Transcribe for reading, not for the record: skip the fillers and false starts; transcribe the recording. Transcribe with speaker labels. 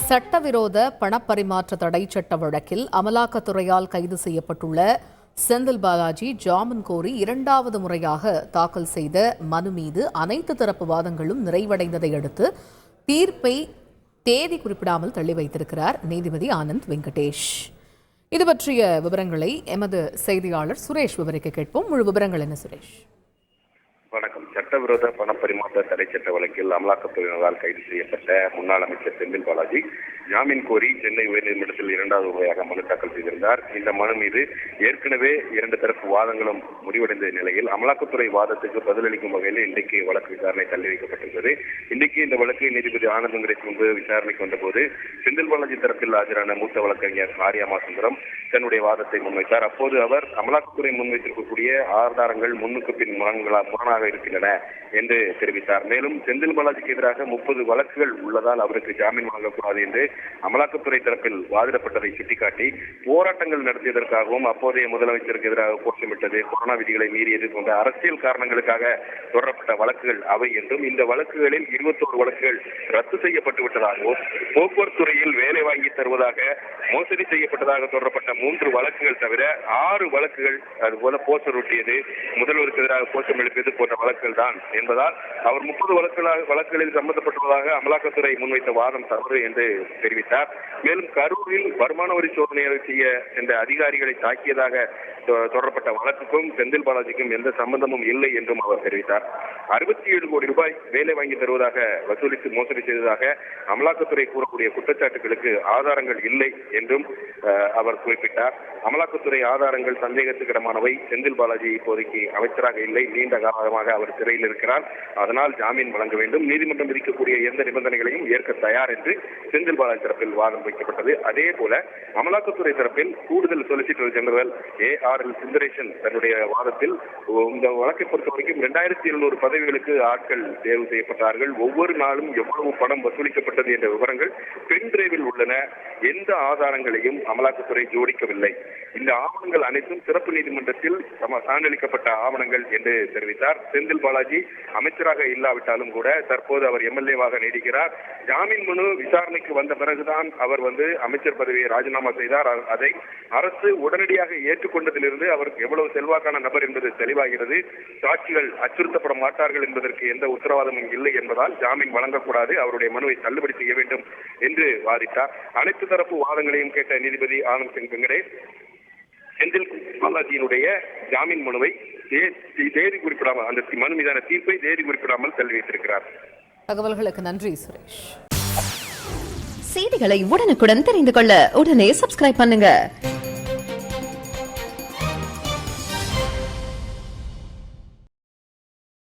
Speaker 1: சட்டவிரோத பணப்பரிமாற்ற தடை சட்ட வழக்கில் அமலாக்கத்துறையால் கைது செய்யப்பட்டுள்ள செந்தில் பாலாஜி ஜாமீன் கோரி இரண்டாவது முறையாக தாக்கல் செய்த மனு மீது அனைத்து தரப்பு வாதங்களும் நிறைவடைந்ததை அடுத்து தீர்ப்பை தேதி குறிப்பிடாமல் தள்ளி வைத்திருக்கிறார் நீதிபதி ஆனந்த் வெங்கடேஷ். இது பற்றிய விவரங்களை எமது செய்தியாளர் சுரேஷ் விவரிக்க கேட்போம். முழு விவரங்கள் என்ன சுரேஷ்?
Speaker 2: வணக்கம். சட்டவிரோத பணப்பரிமாற்ற தடை சட்ட வழக்கில் அமலாக்கத்துறையினரால் கைது செய்யப்பட்ட முன்னாள் அமைச்சர் செந்தில் பாலாஜி ஜாமீன் கோரி சென்னை உயர்நீதிமன்றத்தில் இரண்டாவது முறையாக மனு தாக்கல் செய்திருந்தார். இந்த மனு மீது ஏற்கனவே இரண்டு தரப்பு வாதங்களும் முடிவடைந்த நிலையில் அமலாக்கத்துறை வாதத்துக்கு பதிலளிக்கும் வகையில் இன்றைக்கு வழக்கு விசாரணை தள்ளி வைக்கப்பட்டிருந்தது. இன்றைக்கு இந்த வழக்கு நீதிபதி ஆனந்த் வெங்கடேஷ் முன்பு விசாரணைக்கு வந்தபோது செந்தில் பாலாஜி தரப்பில் ஆஜரான மூத்த வழக்கறிஞர் ஆரியாமா சுந்தரம் தன்னுடைய வாதத்தை முன்வைத்தார். அப்போது அவர் அமலாக்கத்துறை முன்வைத்திருக்கக்கூடிய ஆதாரங்கள் முன்னுக்கு பின் முரணாக இருக்கின்றன என்று தெரிவித்தார். மேலும் செந்தில் பாலாஜிக்கு எதிராக 30 வழக்குகள் உள்ளதால் அவருக்கு ஜாமீன் வழங்கக்கூடாது என்று அமலாக்கத்துறை தரப்பில் வாதிடப்பட்டதை சுட்டிக்காட்டி போராட்டங்கள் நடத்தியதற்காகவும் அப்போதைய முதலமைச்சருக்கு எதிராக கோஷமிட்டது, கொரோனா விதிகளை மீறியது போன்ற அரசியல் காரணங்களுக்காக தொடரப்பட்ட வழக்குகள் அவை என்றும் இந்த வழக்குகளில் 21 வழக்குகள் ரத்து செய்யப்பட்டு விட்டதாகவும் போக்குவரத்து துறையில் வேலை வாங்கி தருவதாக மோசடி செய்யப்பட்டதாக தொடரப்பட்ட 3 வழக்குகள் தவிர 6 வழக்குகள் அதுபோல போஸ்டர் ஒட்டியது, முதல்வருக்கு எதிராக கோஷம் எழுப்பியது போன்ற வழக்குகள் தான் என்பதால் அவர் 30 வழக்குகளில் சம்பந்தப்பட்டுள்ளதாக அமலாக்கத்துறை முன்வைத்த வாதம் தவறு என்று தெரிவித்தார். மேலும் கரூரில் வருமான வரி சோதனை செய்ய சென்ற அதிகாரிகளை தாக்கியதாக தொடரப்பட்ட வழக்குக்கும் செந்தில் பாலாஜிக்கும் எந்த சம்பந்தமும் இல்லை என்றும் அவர் தெரிவித்தார். 67 கோடி ரூபாய் வேலை வாங்கி தருவதாக வசூலித்து மோசடி செய்ததாக அமலாக்கத்துறை கூறக்கூடிய குற்றச்சாட்டுகளுக்கு ஆதாரங்கள் இல்லை என்றும் அவர் குறிப்பிட்டார். அமலாக்கத்துறை ஆதாரங்கள் சந்தேகத்துக்கிடமானவை. செந்தில் பாலாஜி இப்போதைக்கு அமைச்சராக இல்லை, நீண்ட காலமாக அவர் சிறையில் இருக்கிறார். அதனால் ஜாமீன் வழங்க வேண்டும், நீதிமன்றம் விதிக்கக்கூடிய எந்த நிபந்தனைகளையும் ஏற்க தயார் என்று செந்தில் பாலாஜி தரப்பில் வாதம் வைக்கப்பட்டது. அதே போல அமலாக்கத்துறை தரப்பில் கூடுதல் சொலிசிட்டர் ஜெனரல் ARL சுந்தரேசன் தன்னுடைய வாதத்தில் இந்த வழக்கை பொறுத்தவரைக்கும் 2700 பதவிகளுக்கு ஆட்கள் தேர்வு செய்யப்பட்டார்கள், ஒவ்வொரு நாளும் எவ்வளவு பணம் வசூலிக்கப்பட்டது என்ற விவரங்கள் பென் டிரைவில் உள்ளன, எந்த ஆதாரங்களையும் அமலாக்கத்துறை ஜோடிக்கவில்லை, இந்த ஆவணங்கள் அனைத்தும் சிறப்பு நீதிமன்றத்தில் சான்றளிக்கப்பட்ட ஆவணங்கள் என்று தெரிவித்தார். செந்தில் பாலாஜி அமைச்சராக இல்லாவிட்டாலும் கூட தற்போது அவர் MLA-வாக நீடிக்கிறார். ஜாமீன் மனு விசாரணைக்கு வந்த பிறகுதான் அவர் அமைச்சர் பதவியை ராஜினாமா செய்தார். அதை அரசு உடனடியாக ஏற்றுக்கொண்டதிலிருந்து அவர் எவ்வளவு செல்வாக்கான நபர் என்பது தெளிவாகிறது. சாட்சிகள் அச்சுறுத்தப்பட மாட்டார்கள் என்பதற்கு எந்த உத்தரவாதமும் இல்லை என்பதால் ஜாமீன் வழங்கக்கூடாது, அவருடைய மனுவை தள்ளுபடி செய்ய வேண்டும் என்று வாதிட்டார். அனைத்து தரப்பு வாதங்களையும் கேட்ட நீதிபதி ஆனந்த் வெங்கடேஷ் செந்தில் பாலாஜியினுடைய ஜாமீன் மனுவை தேதி குறிப்பிடாமல், அந்த மனு மீதான தீர்ப்பை தேதி குறிப்பிடாமல் தள்ளி வைத்திருக்கிறார்.
Speaker 1: தகவல்களுக்கு நன்றி சுரேஷ்.
Speaker 3: செய்திகளை உடனுக்குடன் தெரிந்து கொள்ள உடனே சப்ஸ்கிரைப் பண்ணுங்க.